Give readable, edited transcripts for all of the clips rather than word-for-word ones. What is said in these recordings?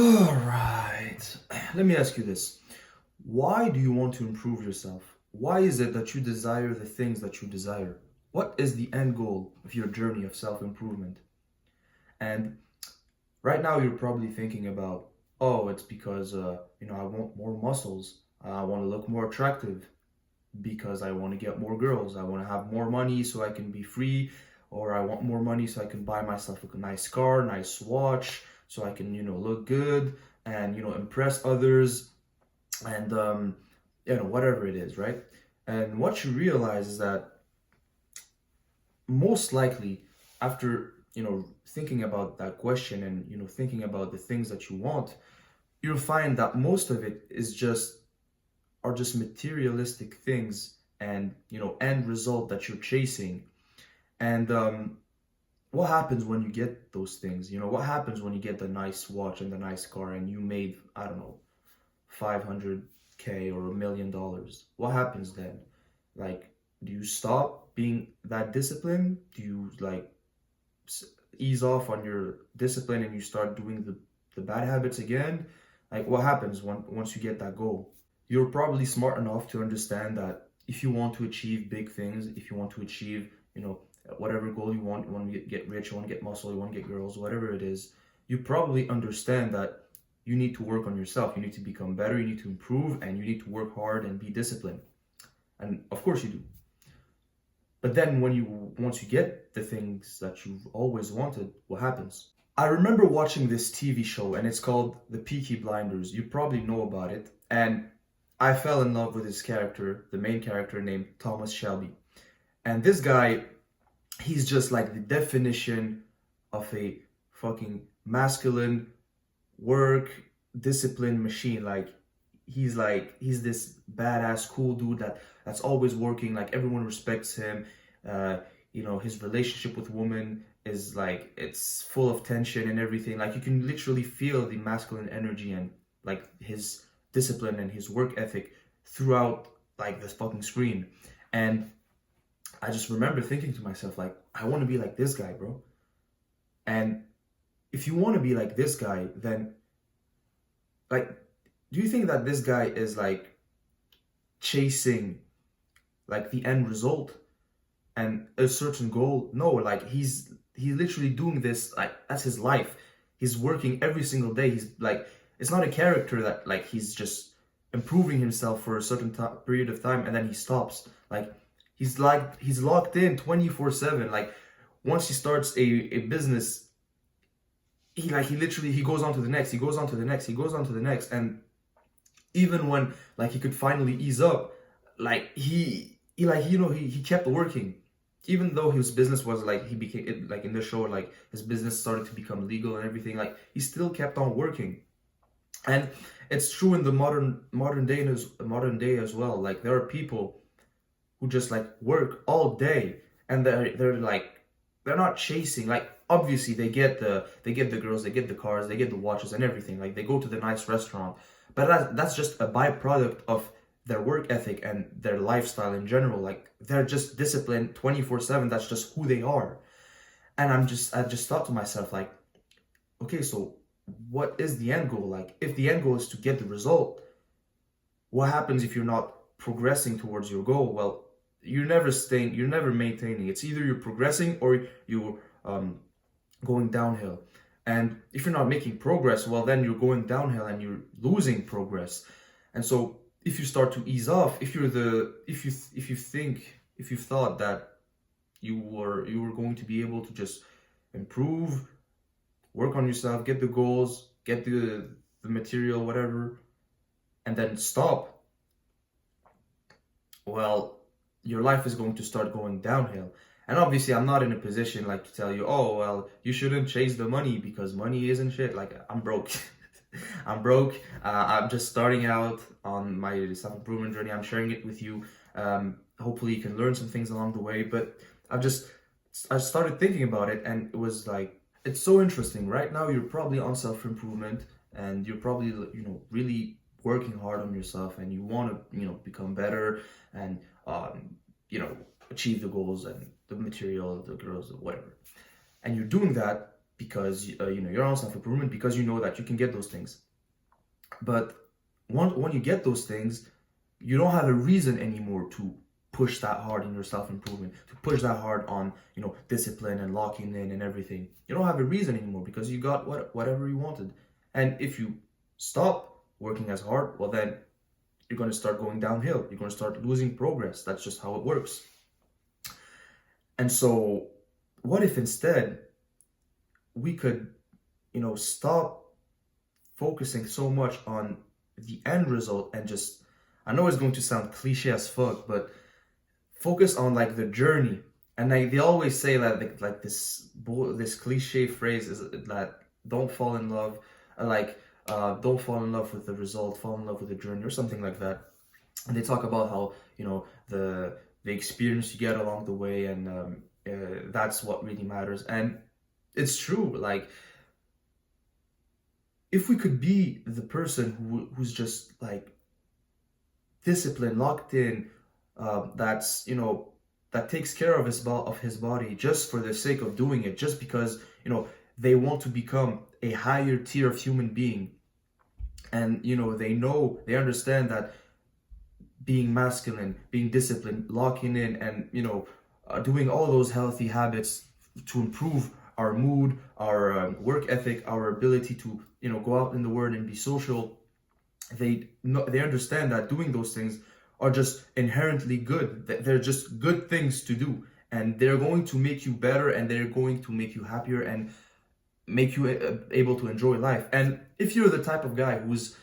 All right. Let me ask you this. Why do you want to improve yourself? Why is it that you desire the things that you desire? What is the end goal of your journey of self-improvement? And right now you're probably thinking about, oh, it's because I want more muscles. I want to look more attractive because I want to get more girls. I want to have more money so I can be free, or I want more money so I can buy myself a nice car, nice watch, so I can, look good and, impress others and, whatever it is, right? And what you realize is that most likely after, thinking about that question and, thinking about the things that you want, you'll find that most of it are just materialistic things and end result that you're chasing. And what happens when you get those things? What happens when you get the nice watch and the nice car and you made, I don't know, 500K or $1 million? What happens then? Like, do you stop being that disciplined? Do you like ease off on your discipline and you start doing the bad habits again? Like, what happens once you get that goal? You're probably smart enough to understand that if you want to achieve big things, if you want to achieve, whatever goal you want to get rich, you want to get muscle, you want to get girls, whatever it is, you probably understand that you need to work on yourself. You need to become better, you need to improve, and you need to work hard and be disciplined. And of course you do. But then once you get the things that you've always wanted, what happens? I remember watching this TV show and it's called The Peaky Blinders. You probably know about it. And I fell in love with this character, the main character named Thomas Shelby. And this guy, he's just like the definition of a fucking masculine work discipline machine. He's this badass cool dude that's always working. Like, everyone respects him. His relationship with women is like, it's full of tension and everything. Like, you can literally feel the masculine energy and like his discipline and his work ethic throughout like this fucking screen. And I just remember thinking to myself, like, I want to be like this guy, bro. And if you want to be like this guy, then like, do you think that this guy is like chasing like the end result and a certain goal? No, like he's literally doing this, like that's his life. He's working every single day. He's like, it's not a character that like he's just improving himself for a certain period of time and then he stops. Like, he's locked in 24/7. Like, once he starts a business, he literally he goes on to the next, he goes on to the next, he goes on to the next. And even when like he could finally ease up, like he kept working. Even though his business was like, he became it, like in the show, like his business started to become legal and everything, like he still kept on working. And it's true in the modern day as well. Like, there are people who just like work all day and they're not chasing. Like, obviously they get the girls, they get the cars, they get the watches and everything. Like, they go to the nice restaurant, but that's just a byproduct of their work ethic and their lifestyle in general. Like, they're just disciplined 24/7. That's just who they are. And I just thought to myself, like, okay, so what is the end goal? Like, if the end goal is to get the result, what happens if you're not progressing towards your goal? Well, you're never maintaining. It's either you're progressing or you're going downhill. And if you're not making progress, well, then you're going downhill and you're losing progress. And so if you start to ease off, if you thought that you were going to be able to just improve, work on yourself, get the goals, get the material, whatever, and then stop, well, your life is going to start going downhill. And obviously, I'm not in a position like to tell you, oh, well, you shouldn't chase the money because money isn't shit. Like, I'm broke. I'm broke. I'm just starting out on my self-improvement journey. I'm sharing it with you. Hopefully, you can learn some things along the way. But I started thinking about it, and it was like, it's so interesting. Right now, you're probably on self-improvement, and you're probably, really working hard on yourself, and you want to, become better and, achieve the goals and the material, the girls, whatever. And you're doing that, because your own self-improvement, because you know that you can get those things. But when you get those things, you don't have a reason anymore to push that hard in your self-improvement, to push that hard on discipline and locking in and everything. You don't have a reason anymore because you got whatever you wanted. And if you stop working as hard, well then you're going to start going downhill. You're going to start losing progress. That's just how it works. And so what if instead we could stop focusing so much on the end result and just, I know it's going to sound cliche as fuck, but focus on like the journey. And like they always say that like this cliche phrase is that don't fall in love don't fall in love with the result, fall in love with the journey, or something like that. And they talk about how the experience you get along the way, and that's what really matters. And it's true. Like, if we could be the person who's just like disciplined, locked in, that takes care of his body just for the sake of doing it, just because they want to become a higher tier of human being, and they understand that being masculine, being disciplined, locking in, and doing all those healthy habits to improve our mood, our work ethic, our ability to go out in the world and be social. They understand that doing those things are just inherently good. They're just good things to do, and they're going to make you better, and they're going to make you happier and make you able to enjoy life. And if you're the type of guy who's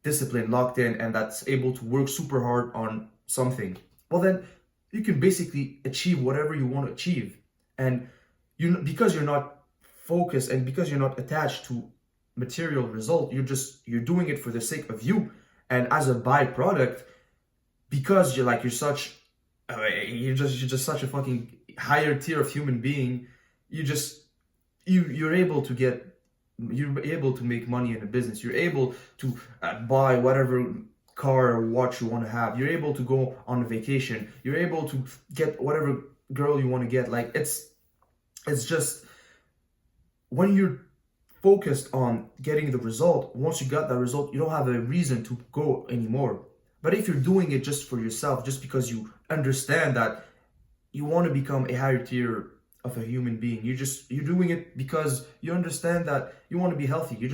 disciplined, locked in, and that's able to work super hard on something, well then you can basically achieve whatever you want to achieve. And because you're not focused and because you're not attached to material result, you're doing it for the sake of you. And as a byproduct, because you're just such a fucking higher tier of human being, you're able to make money in a business. You're able to buy whatever car or watch you want to have. You're able to go on a vacation. You're able to get whatever girl you want to get. Like, it's just, when you're focused on getting the result, once you got that result, you don't have a reason to go anymore. But if you're doing it just for yourself, just because you understand that you want to become a higher tier of a human being, you're doing it because you understand that you want to be healthy. You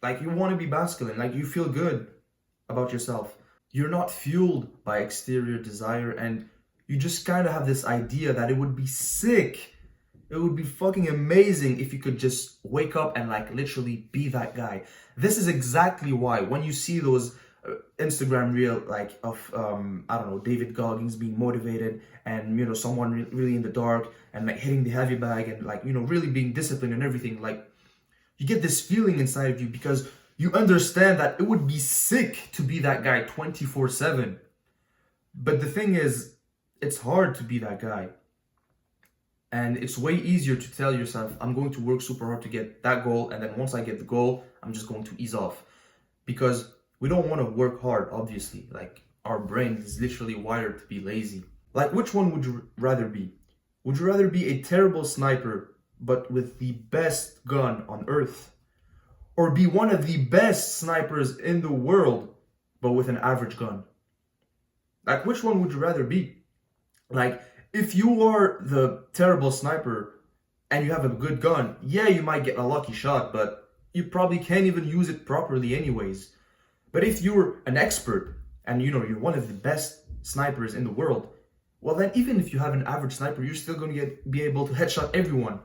want to be masculine, like you feel good about yourself. You're not fueled by exterior desire, and you just kind of have this idea that it would be sick, it would be fucking amazing if you could just wake up and like literally be that guy. This is exactly why when you see those Instagram reel like of I don't know, David Goggins being motivated, and someone really in the dark and like hitting the heavy bag and like really being disciplined and everything, like you get this feeling inside of you because you understand that it would be sick to be that guy 24/7. But the thing is, it's hard to be that guy. And it's way easier to tell yourself, I'm going to work super hard to get that goal, and then once I get the goal, I'm just going to ease off. Because we don't want to work hard, obviously. Like, our brain is literally wired to be lazy. Like, which one would you rather be? Would you rather be a terrible sniper, but with the best gun on earth? Or be one of the best snipers in the world, but with an average gun? Like, which one would you rather be? Like, if you are the terrible sniper and you have a good gun, yeah, you might get a lucky shot, but you probably can't even use it properly anyways. But if you're an expert and you're one of the best snipers in the world, well then even if you have an average sniper, you're still going to be able to headshot everyone.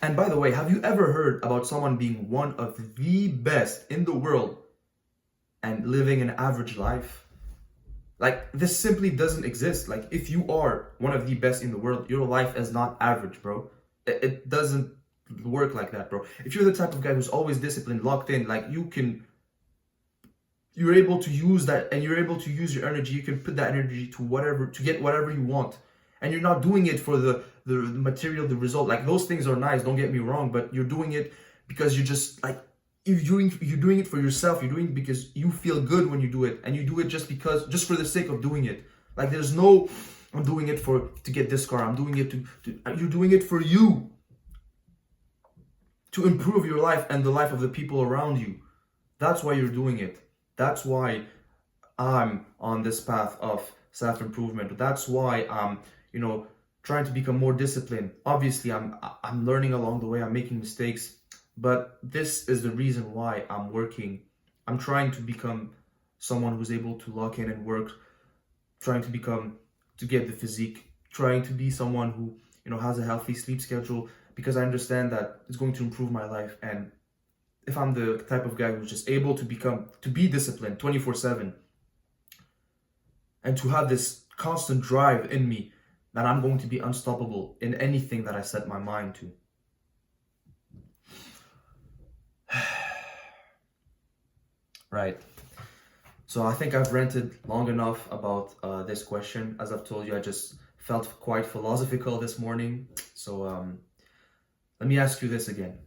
And by the way, have you ever heard about someone being one of the best in the world and living an average life? Like, this simply doesn't exist. Like, if you are one of the best in the world, your life is not average, bro. It doesn't work like that, bro. If you're the type of guy who's always disciplined, locked in, like you're able to use that, and you're able to use your energy. You can put that energy to get whatever you want. And you're not doing it for the material, the result. Like, those things are nice, don't get me wrong, but you're doing it because you're just like, you're doing it for yourself. You're doing it because you feel good when you do it, and you do it just for the sake of doing it. Like, there's no, I'm doing it to get this car. I'm doing it to you're doing it for you. to improve your life and the life of the people around you. That's why you're doing it. That's why I'm on this path of self-improvement. That's why I'm, trying to become more disciplined. Obviously, I'm learning along the way. I'm making mistakes, but this is the reason why I'm working. I'm trying to become someone who's able to lock in and work, trying to get the physique, trying to be someone who, has a healthy sleep schedule, because I understand that it's going to improve my life. And if I'm the type of guy who's just able to be disciplined 24/7 and to have this constant drive in me, that I'm going to be unstoppable in anything that I set my mind to. Right. So I think I've ranted long enough about this question. As I've told you, I just felt quite philosophical this morning. So let me ask you this again.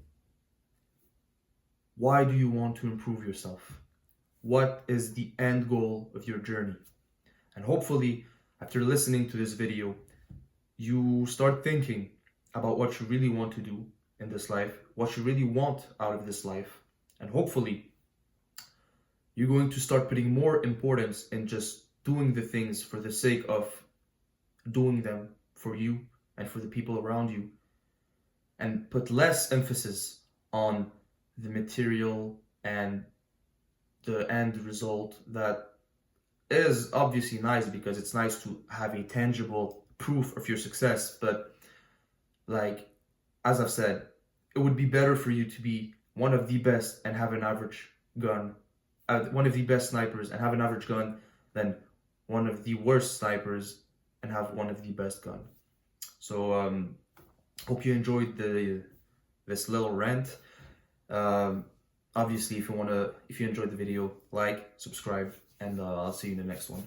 Why do you want to improve yourself? What is the end goal of your journey? And hopefully, after listening to this video, you start thinking about what you really want to do in this life, what you really want out of this life. And hopefully, you're going to start putting more importance in just doing the things for the sake of doing them for you and for the people around you, and put less emphasis on the material and the end result. That is obviously nice, because it's nice to have a tangible proof of your success, but like, as I've said, it would be better for you to be one of the best and have an average gun, one of the best snipers and have an average gun, than one of the worst snipers and have one of the best gun. So hope you enjoyed this little rant. Obviously, if you enjoyed the video, like, subscribe, and I'll see you in the next one.